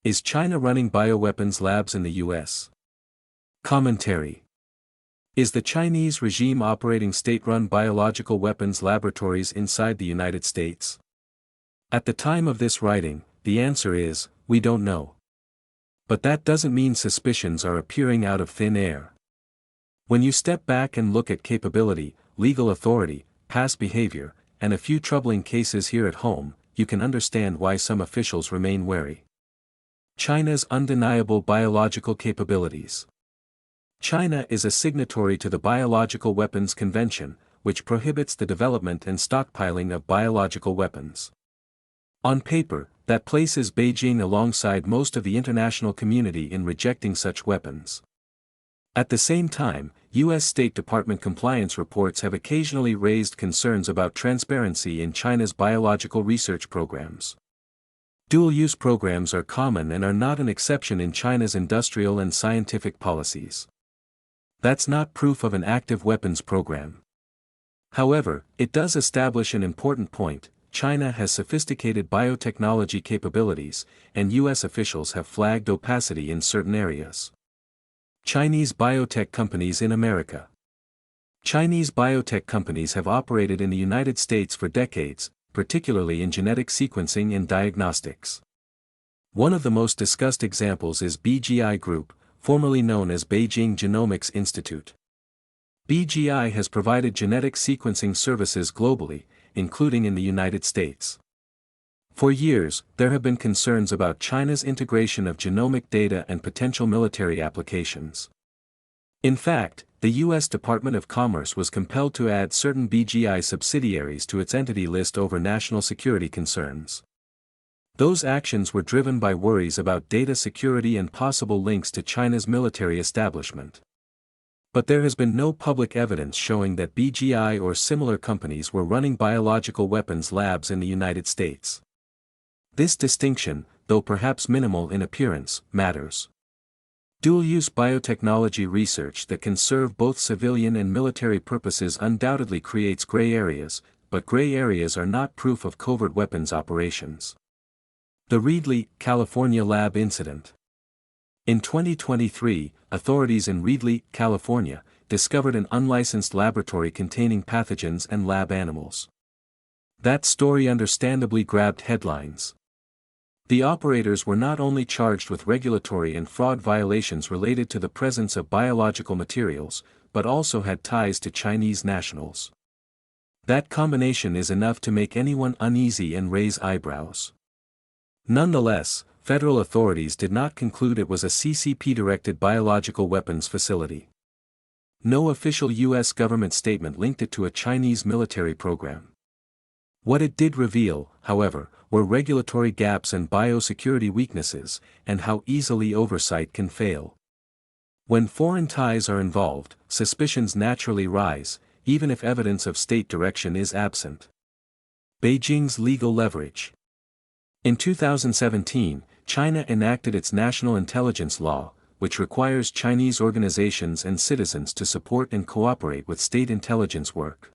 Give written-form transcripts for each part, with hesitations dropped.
Is China running bioweapons labs in the US? Commentary. Is the Chinese regime operating state-run biological weapons laboratories inside the United States? At the time of this writing, the answer is, we don't know. But that doesn't mean suspicions are appearing out of thin air. When you step back and look at capability, legal authority, past behavior, and a few troubling cases here at home, you can understand why some officials remain wary. China's undeniable biological capabilities. China is a signatory to the Biological Weapons Convention, which prohibits the development and stockpiling of biological weapons. On paper, that places Beijing alongside most of the international community in rejecting such weapons. At the same time, U.S. State Department compliance reports have occasionally raised concerns about transparency in China's biological research programs. Dual-use programs are common and are not an exception in China's industrial and scientific policies. That's not proof of an active weapons program. However, it does establish an important point: China has sophisticated biotechnology capabilities, and U.S. officials have flagged opacity in certain areas. Chinese biotech companies in America. Chinese biotech companies have operated in the United States for decades, particularly in genetic sequencing and diagnostics. One of the most discussed examples is BGI Group, formerly known as Beijing Genomics Institute. BGI has provided genetic sequencing services globally, including in the United States. For years, there have been concerns about China's integration of genomic data and potential military applications. In fact, the U.S. Department of Commerce was compelled to add certain BGI subsidiaries to its entity list over national security concerns. Those actions were driven by worries about data security and possible links to China's military establishment. But there has been no public evidence showing that BGI or similar companies were running biological weapons labs in the United States. This distinction, though perhaps minimal in appearance, matters. Dual-use biotechnology research that can serve both civilian and military purposes undoubtedly creates gray areas, but gray areas are not proof of covert weapons operations. The Reedley, California lab incident. In 2023, authorities in Reedley, California, discovered an unlicensed laboratory containing pathogens and lab animals. That story understandably grabbed headlines. The operators were not only charged with regulatory and fraud violations related to the presence of biological materials, but also had ties to Chinese nationals. That combination is enough to make anyone uneasy and raise eyebrows. Nonetheless, federal authorities did not conclude it was a CCP-directed biological weapons facility. No official U.S. government statement linked it to a Chinese military program. What it did reveal, however, were regulatory gaps and biosecurity weaknesses, and how easily oversight can fail. When foreign ties are involved, suspicions naturally rise, even if evidence of state direction is absent. Beijing's legal leverage. In 2017, China enacted its National Intelligence Law, which requires Chinese organizations and citizens to support and cooperate with state intelligence work.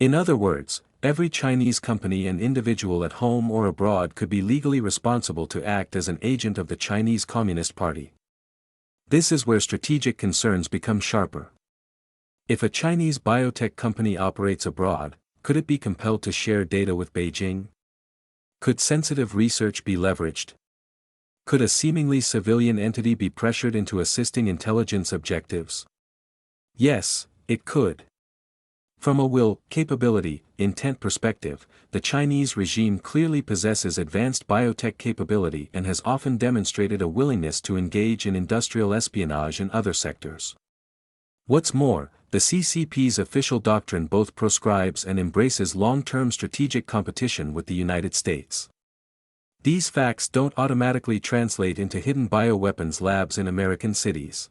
In other words, every Chinese company and individual at home or abroad could be legally responsible to act as an agent of the Chinese Communist Party. This is where strategic concerns become sharper. If a Chinese biotech company operates abroad, could it be compelled to share data with Beijing? Could sensitive research be leveraged? Could a seemingly civilian entity be pressured into assisting intelligence objectives? Yes, it could. From a will, capability, intent perspective, the Chinese regime clearly possesses advanced biotech capability and has often demonstrated a willingness to engage in industrial espionage in other sectors. What's more, the CCP's official doctrine both proscribes and embraces long-term strategic competition with the United States. These facts don't automatically translate into hidden bioweapons labs in American cities.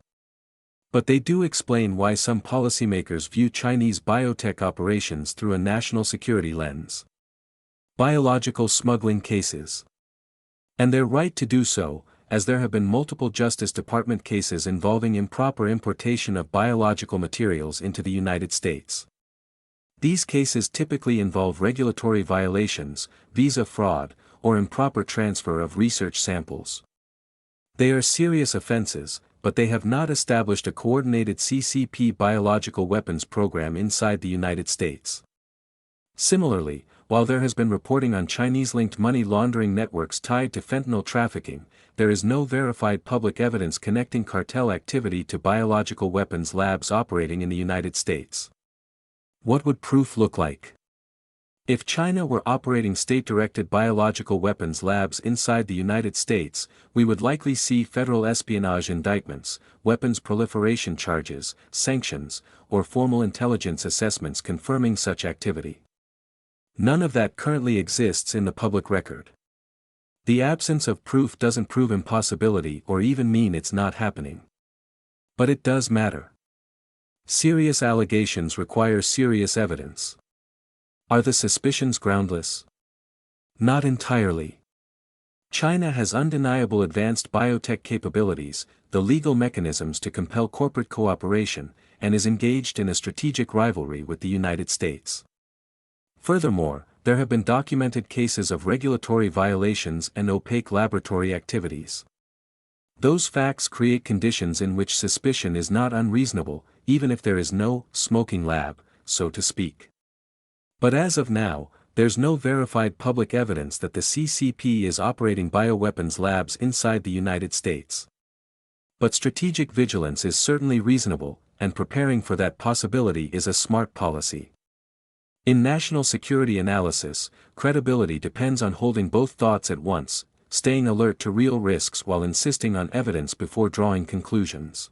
But they do explain why some policymakers view Chinese biotech operations through a national security lens. Biological smuggling cases. And they're right to do so, as there have been multiple Justice Department cases involving improper importation of biological materials into the United States. These cases typically involve regulatory violations, visa fraud, or improper transfer of research samples. They are serious offenses, but they have not established a coordinated CCP biological weapons program inside the United States. Similarly, while there has been reporting on Chinese-linked money laundering networks tied to fentanyl trafficking, there is no verified public evidence connecting cartel activity to biological weapons labs operating in the United States. What would proof look like? If China were operating state-directed biological weapons labs inside the United States, we would likely see federal espionage indictments, weapons proliferation charges, sanctions, or formal intelligence assessments confirming such activity. None of that currently exists in the public record. The absence of proof doesn't prove impossibility or even mean it's not happening. But it does matter. Serious allegations require serious evidence. Are the suspicions groundless? Not entirely. China has undeniable advanced biotech capabilities, the legal mechanisms to compel corporate cooperation, and is engaged in a strategic rivalry with the United States. Furthermore, there have been documented cases of regulatory violations and opaque laboratory activities. Those facts create conditions in which suspicion is not unreasonable, even if there is no smoking lab, so to speak. But as of now, there's no verified public evidence that the CCP is operating bioweapons labs inside the United States. But strategic vigilance is certainly reasonable, and preparing for that possibility is a smart policy. In national security analysis, credibility depends on holding both thoughts at once, staying alert to real risks while insisting on evidence before drawing conclusions.